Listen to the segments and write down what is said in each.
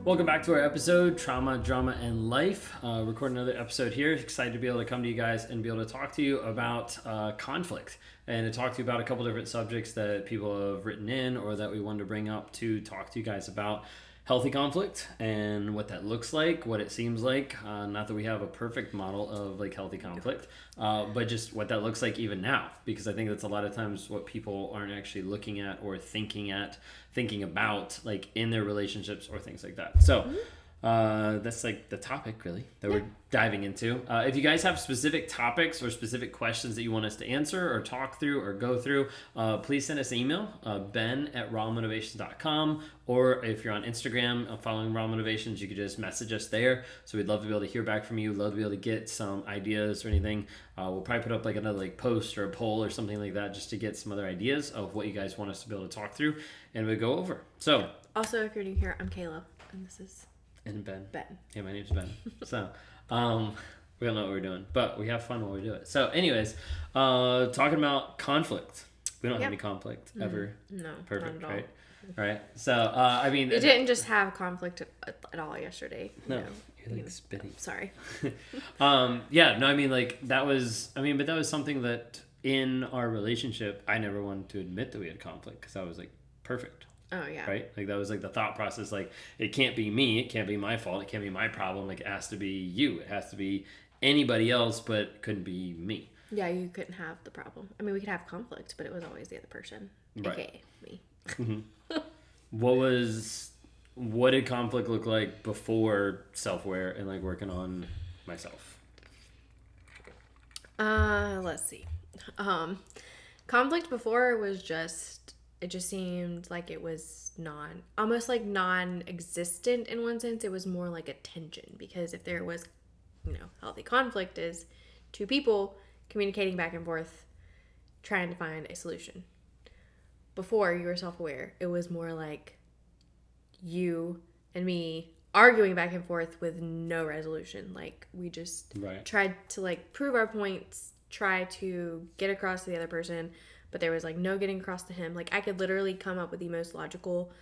Welcome back to our episode, Trauma, Drama, and Life. Recording another episode here. Excited to be able to come to you guys and be able to talk to you about conflict and to talk to you about a couple different subjects that people have written in or that we wanted to bring up to talk to you guys about healthy conflict and what that looks like, what it seems like. Not that we have a perfect model of like healthy conflict, but just what that looks like even now, because I think that's a lot of times what people aren't actually looking at or thinking about like in their relationships or things like that. So that's like the topic really that we're diving into. If you guys have specific topics or specific questions that you want us to answer or talk through or go through, please send us an email, ben@rawmotivations.com, or if you're on Instagram following Raw Motivations, you could just message us there. So we'd love to be able to hear back from you, love to be able to get some ideas or anything. We'll probably put up like another like post or a poll or something like that just to get some other ideas of what you guys want us to be able to talk through and we go over. So also, if you're new here, I'm Kayla and this is Ben. Ben. Yeah, my name's Ben. So, we don't know what we're doing, but we have fun while we do it. So, anyways, talking about conflict. We don't have any conflict ever. No, perfect, not at all. right? All right. So, I mean, we didn't just have conflict at all yesterday. No, you're like spitting. Sorry. Yeah, no, I mean, like that was something that in our relationship, I never wanted to admit that we had conflict because I was like perfect. Oh yeah. Right? Like that was like the thought process. Like it can't be me. It can't be my fault. It can't be my problem. Like it has to be you. It has to be anybody else, but it couldn't be me. Yeah, you couldn't have the problem. I mean, we could have conflict, but it was always the other person, aka me. Mm-hmm. What did conflict look like before self-aware and like working on myself? Let's see. Conflict before was it just seemed like it was almost like non-existent in one sense. It was more like a tension, because if there was, healthy conflict is two people communicating back and forth, trying to find a solution. Before you were self-aware, it was more like you and me arguing back and forth with no resolution. Like we just tried to like prove our points, try to get across to the other person, but there was like no getting across to him. Like I could literally come up with the most logical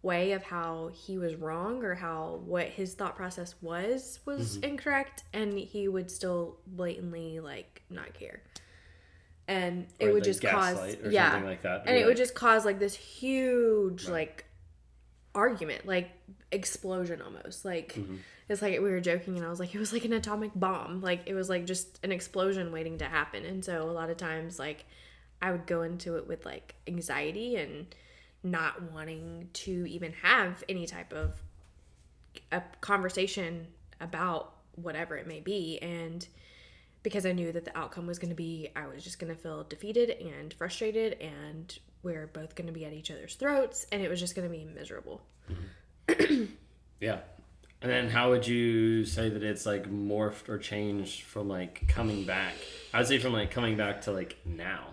way of how he was wrong or what his thought process was incorrect, and he would still blatantly like not care. And it would just cause something like that. And it would just cause like this huge like argument, like explosion almost. Like it's like we were joking and I was like, it was like an atomic bomb. Like it was like just an explosion waiting to happen. And so a lot of times like I would go into it with like anxiety and not wanting to even have any type of a conversation about whatever it may be. And because I knew that the outcome was going to be, I was just going to feel defeated and frustrated, and we're both going to be at each other's throats, and it was just going to be miserable. Mm-hmm. Yeah. And then how would you say that it's like morphed or changed from like coming back? I would say from like coming back to like now.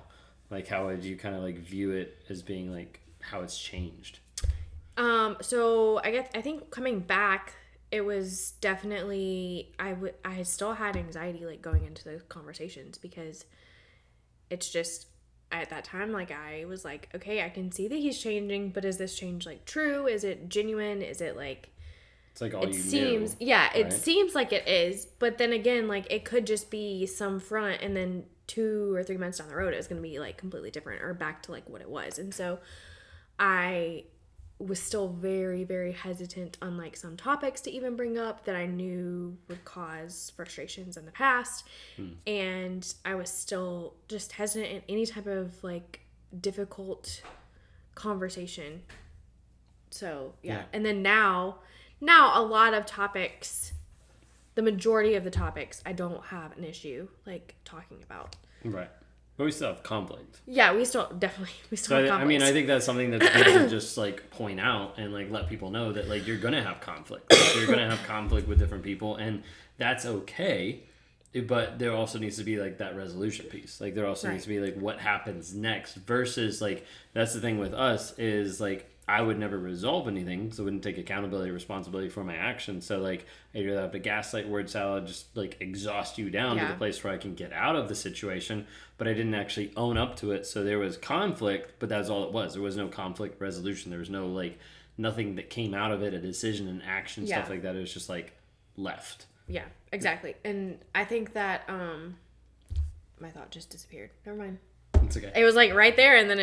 Like how would you kind of like view it as being like how it's changed? So I think coming back, it was definitely, I still had anxiety like going into those conversations, because it's just at that time, like I was like, okay, I can see that he's changing, but is this change like true? Is it genuine? Is it like, it's like all it seems, knew, yeah, right? It seems like it is, but then again, like it could just be some front, and then 2 or 3 months down the road, it was going to be like completely different or back to like what it was. And so I was still very, very hesitant on like some topics to even bring up that I knew would cause frustrations in the past. And I was still just hesitant in any type of like difficult conversation. So yeah. And then now a lot of topics, the majority of the topics, I don't have an issue like talking about. Right. But we still have conflict. Yeah, we still have conflict. I mean, I think that's something that's good to just like point out and like let people know that like you're gonna have conflict. Like, you're gonna have conflict with different people, and that's okay. But there also needs to be like that resolution piece. Like there also needs to be like what happens next, versus like that's the thing with us is like I would never resolve anything, so I wouldn't take accountability or responsibility for my actions. So like I'd rather have to gaslight, word salad, just like exhaust you down to the place where I can get out of the situation, but I didn't actually own up to it. So there was conflict, but that's all it was. There was no conflict resolution. There was no like nothing that came out of it, a decision, an action, Yeah. stuff like that. It was just like left. Yeah, exactly. And I think that my thought just disappeared. Never mind. It's okay. It was like right there, and then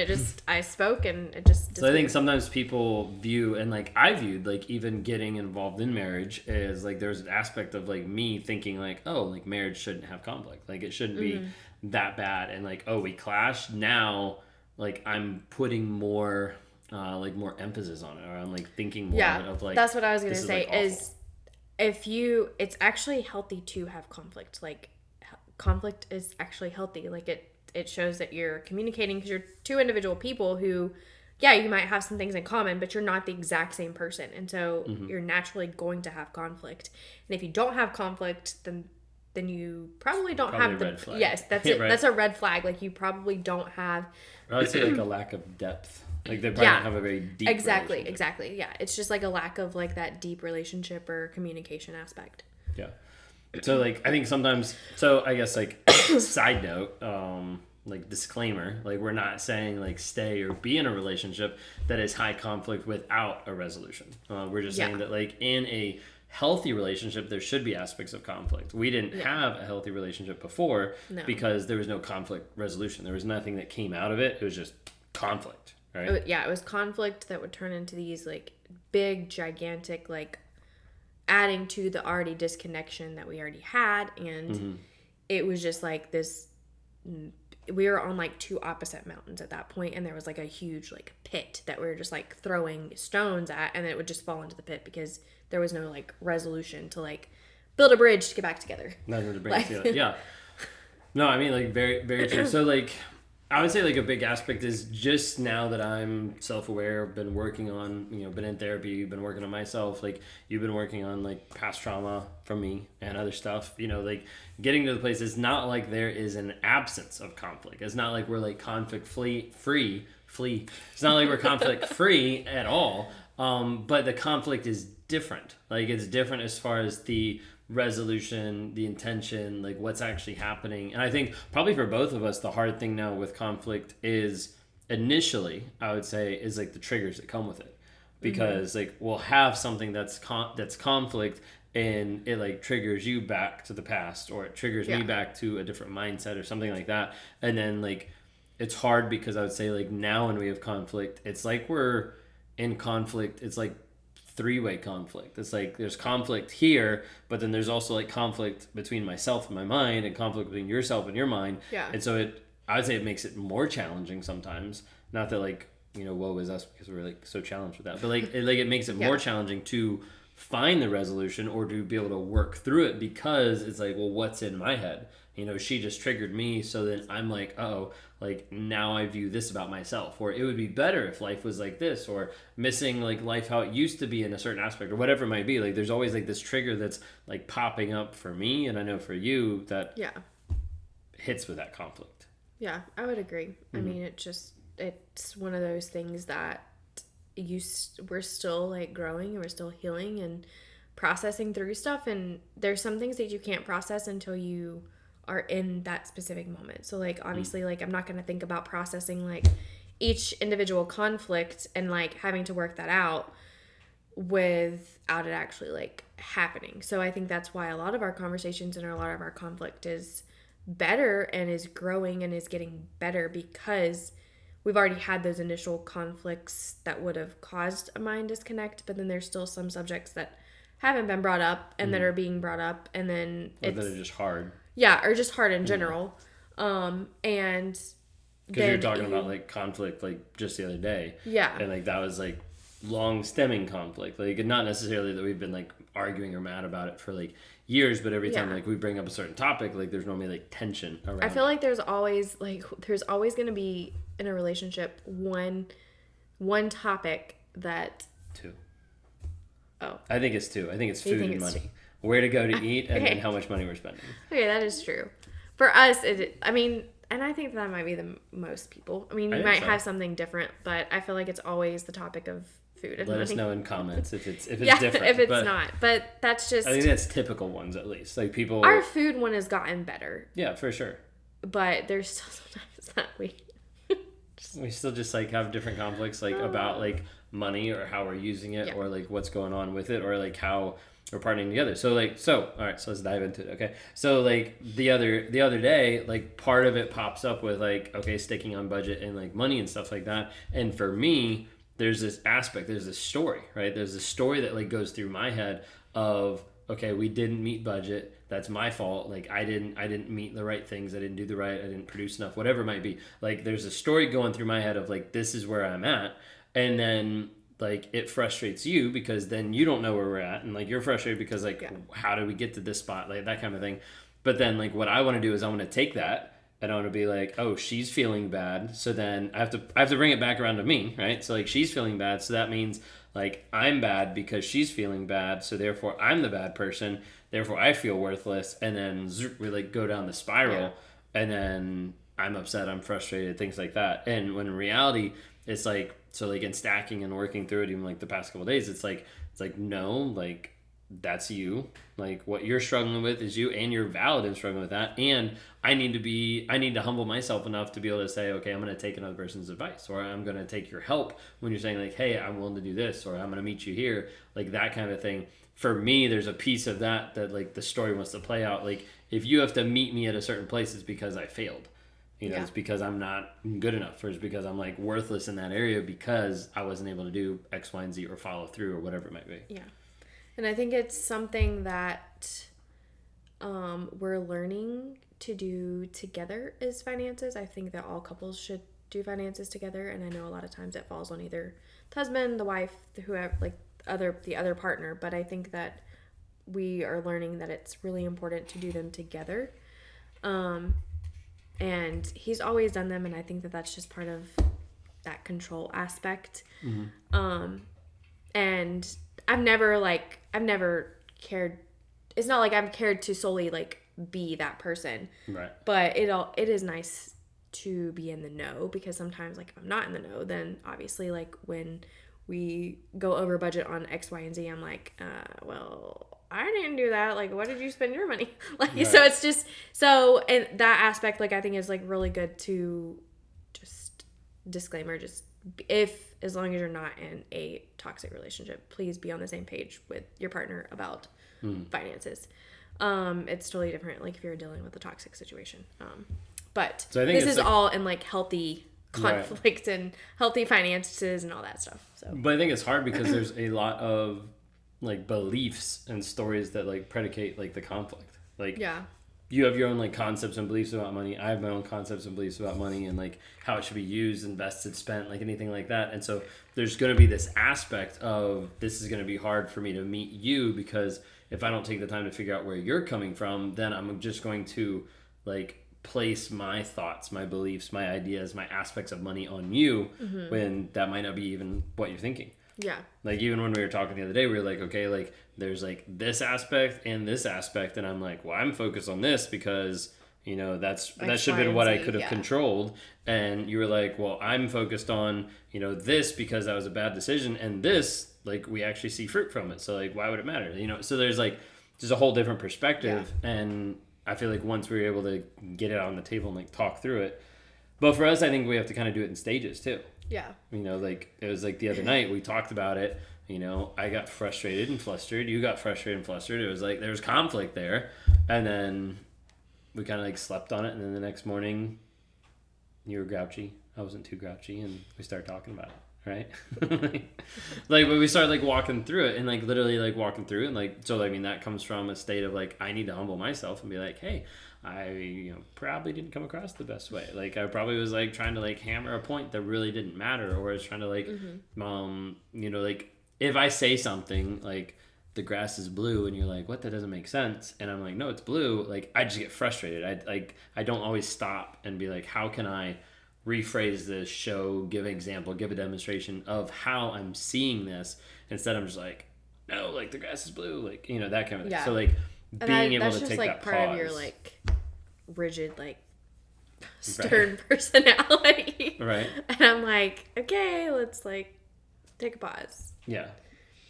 I spoke, and it just disappeared. So I think sometimes people view, and like I viewed, like even getting involved in marriage is like there's an aspect of like me thinking like, oh, like marriage shouldn't have conflict, like it shouldn't be that bad, and like, oh, we clash now, like I'm putting more more emphasis on it, or I'm like thinking more of like, that's what I was gonna say like, is it's actually healthy to have conflict. Like conflict is actually healthy. Like it shows that you're communicating, because you're two individual people who, yeah, you might have some things in common, but you're not the exact same person. And so you're naturally going to have conflict. And if you don't have conflict, then you probably don't have the red flag. Yes, that's it. Right. That's a red flag. Like you probably don't have. I would say like a lack of depth. Like they probably don't have a very deep Exactly. Yeah. It's just like a lack of like that deep relationship or communication aspect. Yeah. So like I think sometimes, so I guess like side note, like disclaimer, like we're not saying like stay or be in a relationship that is high conflict without a resolution. We're just saying that like in a healthy relationship there should be aspects of conflict. We didn't have a healthy relationship before because there was no conflict resolution. There was nothing that came out of it. It was just conflict, right? It was conflict that would turn into these like big gigantic like adding to the already disconnection that we already had, and it was just like this, we were on like two opposite mountains at that point, and there was like a huge like pit that we were just like throwing stones at, and then it would just fall into the pit because there was no like resolution to like build a bridge to get back together. Nothing to bring together. Yeah. No, I mean like very, very true. So like I would say like a big aspect is just now that I'm self-aware, been working on, been in therapy, been working on myself, like you've been working on like past trauma from me and other stuff, like getting to the place, it's not like there is an absence of conflict. It's not like we're like conflict free. It's not like we're conflict free at all. But the conflict is different. Like it's different as far as the resolution, the intention, like what's actually happening. And I think probably for both of us, the hard thing now with conflict is initially, I would say, is like the triggers that come with it. Because like we'll have something that's conflict, and it like triggers you back to the past, or it triggers me back to a different mindset or something like that. And then like it's hard because I would say like now when we have conflict, it's like we're in conflict. It's like three-way conflict. It's like there's conflict here, but then there's also like conflict between myself and my mind, and conflict between yourself and your mind. Yeah. And so I would say it makes it more challenging sometimes. Not that like, woe is us because we're like so challenged with that, but like it makes it more challenging to find the resolution or to be able to work through it, because it's like, well, what's in my head? She just triggered me, so then I'm like, oh, like now I view this about myself, or it would be better if life was like this, or missing like life how it used to be in a certain aspect, or whatever it might be. Like there's always like this trigger that's like popping up for me, and I know for you that hits with that conflict. Yeah, I would agree. I mean, it's one of those things that we're still like growing, and we're still healing and processing through stuff, and there's some things that you can't process until you are in that specific moment. So like obviously like I'm not going to think about processing like each individual conflict and like having to work that out without it actually like happening. So I think that's why a lot of our conversations and a lot of our conflict is better and is growing and is getting better, because we've already had those initial conflicts that would have caused a mind disconnect, but then there's still some subjects that haven't been brought up and that are being brought up, and then or that are just hard. Yeah, or just hard in general. And because you're talking about like conflict like just the other day. Yeah. And like that was like long stemming conflict. Like not necessarily that we've been like arguing or mad about it for like years, but every time like we bring up a certain topic, like there's normally like tension around I feel like there's always going to be in a relationship one topic that... Two. Oh. I think it's two. I think it's food and money. Where to go to eat, and then how much money we're spending. Okay, that is true. For us, I mean, and I think that might be the most people. I mean, you might have something different, but I feel like it's always the topic of food and money. Let us know in comments if it's different. if it's not. But that's just... I think that's typical ones, at least. Like people... Our food one has gotten better. Yeah, for sure. But there's still sometimes that we still just like have different conflicts like about like money or how we're using it Yeah. or like what's going on with it or like how we're partnering together. So all right, so let's dive into it. Okay. So like the other day, like part of it pops up with like, okay, sticking on budget and like money and stuff like that. And for me, there's this aspect, there's this story, right? There's this story that like goes through my head of, okay, we didn't meet budget. That's my fault. Like I didn't meet the right things. I didn't do the right, I didn't produce enough, whatever it might be. Like there's a story going through my head of like, this is where I'm at. And then like it frustrates you because then you don't know where we're at. And like you're frustrated because like, how did we get to this spot? Like that kind of thing. But then like what I want to do is I want to take that and I want to be like, oh, she's feeling bad. So then I have to bring it back around to me, right? So like she's feeling bad. So that means like I'm bad because she's feeling bad. So therefore I'm the bad person. Therefore I feel worthless. And then we like go down the spiral and then I'm upset, I'm frustrated, things like that. And when in reality, it's like, so like in stacking and working through it, even like the past couple of days, it's like, no, like that's you. Like what you're struggling with is you and you're valid in struggling with that. And I need to humble myself enough to be able to say, okay, I'm going to take another person's advice or I'm going to take your help when you're saying like, hey, I'm willing to do this or I'm going to meet you here, like that kind of thing. For me, there's a piece of that like the story wants to play out. Like if you have to meet me at a certain place, it's because I failed. It's because I'm not good enough, or it's because I'm like worthless in that area because I wasn't able to do X, Y, and Z or follow through or whatever it might be. Yeah. And I think it's something that we're learning to do together as finances. I think that all couples should do finances together. And I know a lot of times it falls on either the husband, the wife, whoever, like the other partner. But I think that we are learning that it's really important to do them together. And he's always done them, and I think that that's just part of that control aspect. Mm-hmm. And I've never cared. It's not like I've cared to solely like be that person. Right. But it is nice to be in the know, because sometimes like if I'm not in the know, then obviously like when we go over budget on X, Y, and Z, I'm like, well, I didn't do that. Like, what did you spend your money? Like, right. So it's just, and that aspect, like, I think is, like, really good to just, disclaimer, just, as long as you're not in a toxic relationship, please be on the same page with your partner about finances. It's totally different, like, if you're dealing with a toxic situation. But so this is like, all in, like, healthy conflict and healthy finances and all that stuff. So, but I think it's hard because there's a lot of like beliefs and stories that like predicate like the conflict. Like you have your own like concepts and beliefs about money. I have my own concepts and beliefs about money and like how it should be used, invested, spent, like anything like that. And so there's going to be this aspect of this is going to be hard for me to meet you because if I don't take the time to figure out where you're coming from, then I'm just going to like place my thoughts, my beliefs, my ideas, my aspects of money on you when that might not be even what you're thinking. Yeah. Like even when we were talking the other day, we were like, okay, like there's like this aspect and this aspect. And I'm like, well, I'm focused on this because, you know, that should have been what I could have controlled. And you were like, well, I'm focused on, you know, this because that was a bad decision. And this, like, we actually see fruit from it. So like, why would it matter? You know, so there's like, just a whole different perspective. Yeah. And I feel like once we were able to get it on the table and like talk through it, but for us, I think we have to kind of do it in stages too. Yeah. You know, like it was like the other night we talked about it, you know, I got frustrated and flustered. You got frustrated and flustered. It was like there was conflict there. And then we kind of like slept on it. And then the next morning you were grouchy. I wasn't too grouchy. And we started talking about it. Right. Like when we started like walking through it and like literally like walking through it. And like, so I mean, that comes from a state of like, I need to humble myself and be like, hey, I probably didn't come across the best way. Like I probably was like trying to like hammer a point that really didn't matter, or I was trying to like, you know, like if I say something like the grass is blue and you're like, what, that doesn't make sense. And I'm like, no, it's blue. Like I just get frustrated. I don't always stop and be like, how can I rephrase this, give an example, give a demonstration of how I'm seeing this. Instead, I'm just like, no, like the grass is blue. Like, you know, that kind of thing. Yeah. So like being able to take that pause. That's just like part of your like rigid, like stern personality. Right. And I'm like, okay, let's like take a pause. Yeah.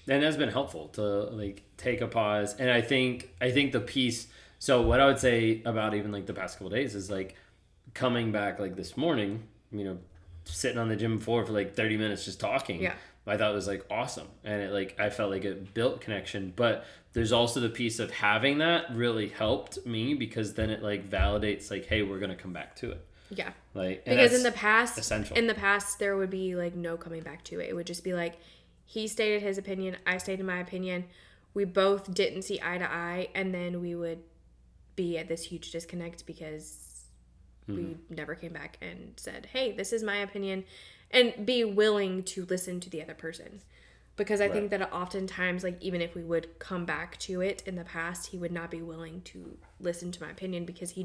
And that's been helpful to like take a pause. And I think the piece, so what I would say about even like the past couple of days is like coming back like this morning, you know, sitting on the gym floor for like 30 minutes just talking. Yeah. I thought it was like awesome. And it like, I felt like it built connection, but there's also the piece of having that really helped me because then it like validates like, hey, we're going to come back to it. Yeah. Like, because in the past, essential. In the past, there would be like no coming back to it. It would just be like, he stated his opinion, I stated my opinion. We both didn't see eye to eye, and then we would be at this huge disconnect because we never came back and said, hey, this is my opinion, and be willing to listen to the other person. Because I think that oftentimes, like, even if we would come back to it in the past, he would not be willing to listen to my opinion because he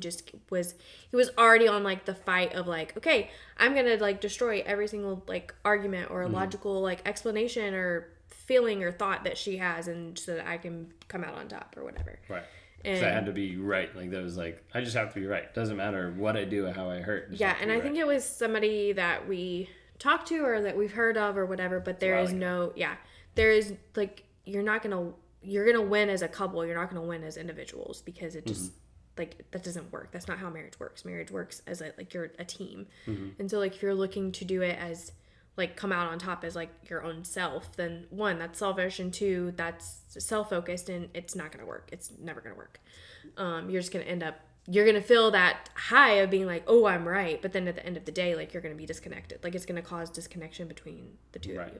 was already on, like, the fight of, like, okay, I'm going to, like, destroy every single, like, argument or logical, like, explanation or feeling or thought that she has, and so that I can come out on top or whatever. Right. Because I had to be right. Like, there was, like, I just have to be right. Doesn't matter what I do or how I hurt. Yeah, and I think it was somebody that we talked to or that we've heard of or whatever, but there is there is like you're gonna win as a couple, you're not gonna win as individuals because it just like that doesn't work. That's not how marriage works. Marriage works as you're a team. And so like if you're looking to do it as like come out on top as like your own self, then one, that's selfish, and two, that's self-focused, and it's not gonna work. It's never gonna work. You're just gonna end up you're going to feel that high of being like, oh, I'm right. But then at the end of the day, like, you're going to be disconnected. Like, it's going to cause disconnection between the two of you.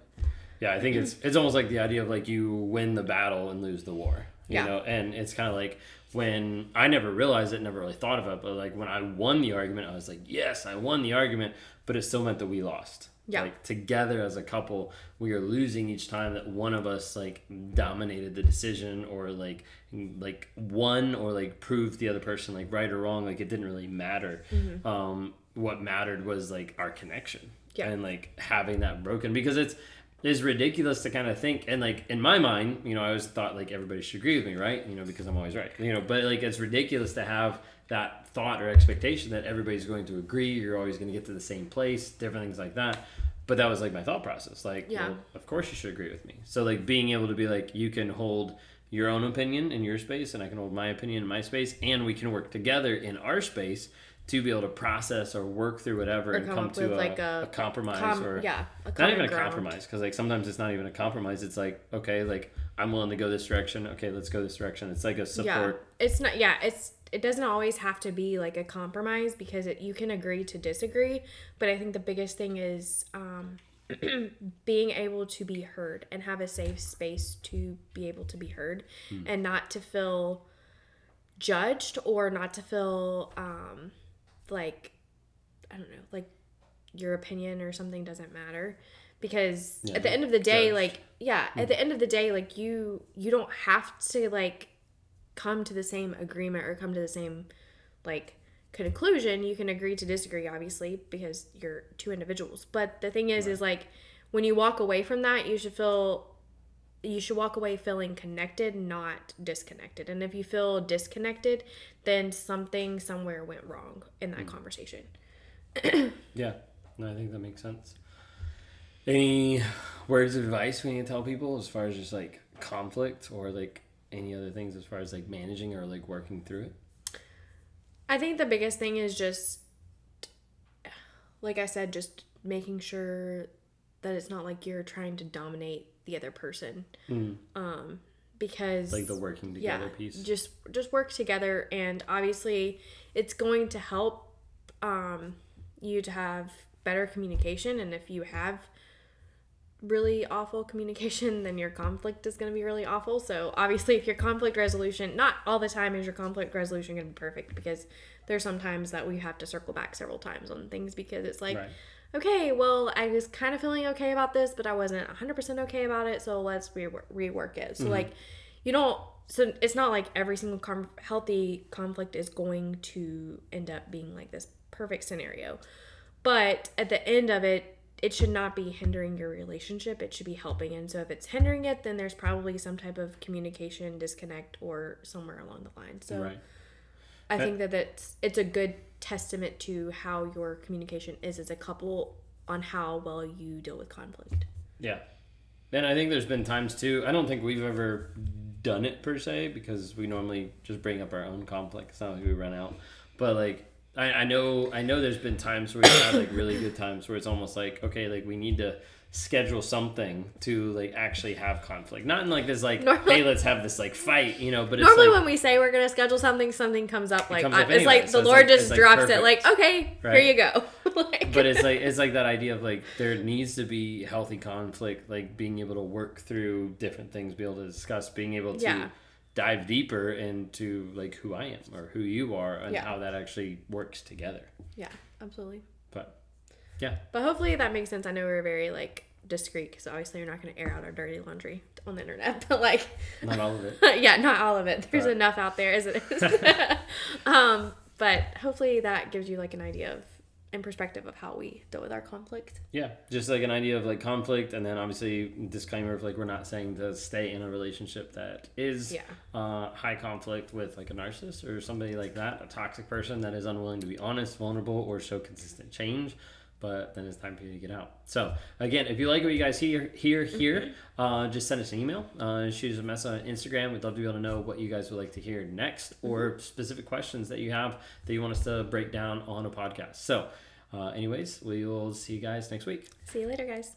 Yeah, I think it's almost like the idea of, like, you win the battle and lose the war. You know? And it's kind of like when I never realized it, never really thought of it. But, like, when I won the argument, I was like, yes, I won the argument. But it still meant that we lost. Yeah. Like, together as a couple, we are losing each time that one of us, like, dominated the decision or, like won or, like, proved the other person, like, right or wrong. Like, it didn't really matter. What mattered was, like, our connection. Yeah. And, like, having that broken. Because it's ridiculous to kind of think. And, like, in my mind, you know, I always thought, like, everybody should agree with me, right? You know, because I'm always right. You know, but, like, it's ridiculous to have that thought or expectation that everybody's going to agree, you're always going to get to the same place, different things like that. But that was like my thought process. Like, well, of course you should agree with me. So like being able to be like, you can hold your own opinion in your space and I can hold my opinion in my space, and we can work together in our space to be able to process or work through whatever and come to a compromise not even a compromise, because like sometimes it's not even a compromise. It's like, okay, like I'm willing to go this direction. Okay, let's go this direction. It's like a support. It's not. Yeah, it doesn't always have to be like a compromise because you can agree to disagree. But I think the biggest thing is being able to be heard and have a safe space to be able to be heard and not to feel judged or not to feel like, I don't know, like your opinion or something doesn't matter. Because at the end of the day, at the end of the day, like you don't have to like come to the same agreement or come to the same like conclusion. You can agree to disagree, obviously, because you're two individuals. But the thing is like when you walk away from that, you should walk away feeling connected, not disconnected. And if you feel disconnected, then something somewhere went wrong in that conversation. Yeah, no, I think that makes sense. Any words of advice we need to tell people as far as just like conflict or like any other things as far as like managing or like working through it? I think the biggest thing is just, like I said, just making sure that it's not like you're trying to dominate the other person. Because like the working together piece. Just work together, and obviously it's going to help you to have better communication, and if you have really awful communication, then your conflict is going to be really awful. So obviously if your conflict resolution, not all the time is your conflict resolution going to be perfect, because there's sometimes that we have to circle back several times on things because it's like, okay, well, I was kind of feeling okay about this, but I wasn't 100% okay about it, so let's rework it. So like so it's not like every single healthy conflict is going to end up being like this perfect scenario, but at the end of it, it should not be hindering your relationship. It should be helping. And so if it's hindering it, then there's probably some type of communication disconnect or somewhere along the line. So I think that it's a good testament to how your communication is as a couple on how well you deal with conflict. Yeah. And I think there's been times too, I don't think we've ever done it per se, because we normally just bring up our own conflict. It's not like we run out. But like I know there's been times where we've had like really good times where it's almost like, okay, like we need to schedule something to like actually have conflict. Not in like this like, normally, hey, let's have this like fight, you know, but it's normally like, when we say we're going to schedule something, something comes up like, it's like the Lord just drops it like, okay, right? Here you go. Like, but it's like that idea of like, there needs to be healthy conflict, like being able to work through different things, be able to discuss, being able to dive deeper into like who I am or who you are and how that actually works together. Yeah, absolutely. But yeah. But hopefully that makes sense. I know we're very like discreet because obviously we're not going to air out our dirty laundry on the internet, but like not all of it. Yeah, not all of it. There's enough out there as it is. But hopefully that gives you like an idea of in perspective of how we deal with our conflict. Yeah, just like an idea of like conflict, and then obviously disclaimer of like we're not saying to stay in a relationship that is high conflict with like a narcissist or somebody like that, a toxic person that is unwilling to be honest, vulnerable, or show consistent change. But then it's time for you to get out. So again, if you like what you guys hear here, just send us an email, shoot us a message on Instagram. We'd love to be able to know what you guys would like to hear next, or specific questions that you have that you want us to break down on a podcast. So anyways, we will see you guys next week. See you later, guys.